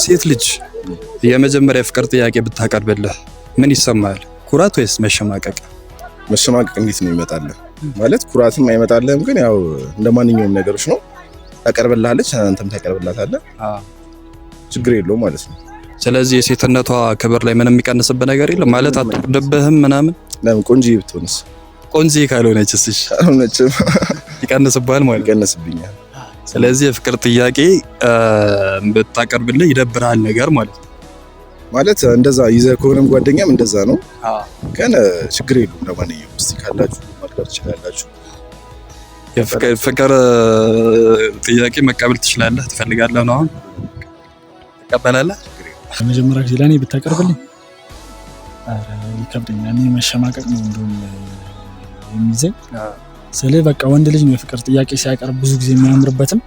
ሴት ልጅ የመጀመሪያ ፍቅር ጥያቄ ብታቀርብልህ ምን ይሰማል? ኩራት ወይስ መሸማቀቅ? መሸማቀቅ እንዴት ነው ይመጣልህ? ማለት ኩራትም አይመጣልህም፣ ግን ያው እንደማንኛውም ነገሮች ነው። ታቀርብልሃለች፣ አንተም ታቀርብላታለህ። ችግር የለውም ማለት ነው። ስለዚህ የሴትነቷ ክብር ላይ ምንም የሚቀንስብህ ነገር የለም ማለት አትወርድብህም ምናምን? ለምን ቆንጆ ብትሆንስ? ቆንጆ ካልሆነችስ? እሺ ካልሆነችም ይቀንስብሃል ማለት ይቀንስብኛል። ስለዚህ የፍቅር ጥያቄ ብታቀርብልህ ይደብራል ነገር ማለት ነው። ማለት እንደዛ ይዘህ ከሆነም ጓደኛም እንደዛ ነው። ግን ችግር የለውም። ለማንኛውም እስቲ ካላችሁ ማቅረብ ትችላላችሁ። የፍቅር ጥያቄ መቀበል ትችላለህ? ትፈልጋለህ ነው? አሁን ትቀበላለህ? ለመጀመሪያ ጊዜ ለኔ ብታቀርብልኝ ይከብደኛል። እኔ መሸማቀቅ ነው እንደውም የሚይዘኝ። ስለዚህ በቃ ወንድ ልጅ ነው የፍቅር ጥያቄ ሲያቀርብ ብዙ ጊዜ የሚያምርበትም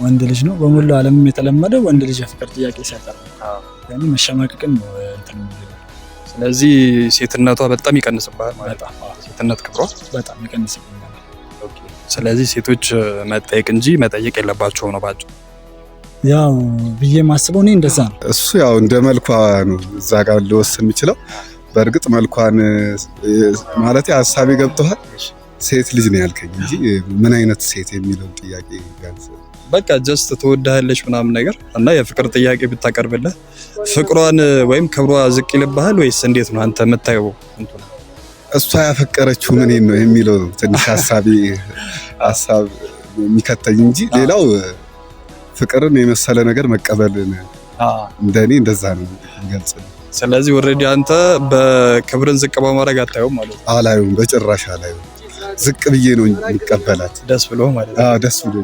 ወንድ ልጅ ነው። በሙሉ ዓለምም የተለመደው ወንድ ልጅ የፍቅር ጥያቄ ሲያቀርብ ያኔ መሸማቀቅን ነው እንትን። ስለዚህ ሴትነቷ በጣም ይቀንስብሃል ማለት ነው። ሴትነት ክብሯ በጣም ይቀንስብኛል። ስለዚህ ሴቶች መጠየቅ እንጂ መጠየቅ የለባቸውም ነው ባጭሩ። ያው ብዬ ማስበው እኔ እንደዛ ነው። እሱ ያው እንደ መልኳ ነው እዛ ጋር ሊወስን የሚችለው። በእርግጥ መልኳን ማለት ሀሳቤ ገብቶሃል። ሴት ልጅ ነው ያልከኝ እንጂ ምን አይነት ሴት የሚለው ጥያቄ ጋር በቃ ጀስት ትወዳለች ምናምን ነገር እና የፍቅር ጥያቄ ብታቀርብልህ ፍቅሯን ወይም ክብሯ ዝቅ ይልብሃል ወይስ እንዴት ነው አንተ የምታየው? እሷ ያፈቀረችው ምን ነው የሚለው ትንሽ ሀሳብ የሚከተኝ እንጂ ሌላው ፍቅርን የመሰለ ነገር መቀበልን እንደኔ እንደዛ ነው ገልጽ። ስለዚህ ኦልሬዲ አንተ በክብርን ዝቅ በማድረግ አታየውም ማለት ነው? አላየውም፣ በጭራሽ አላየውም። ዝቅ ብዬ ነው የሚቀበላት። ደስ ብሎ ማለት ነው? ደስ ብሎ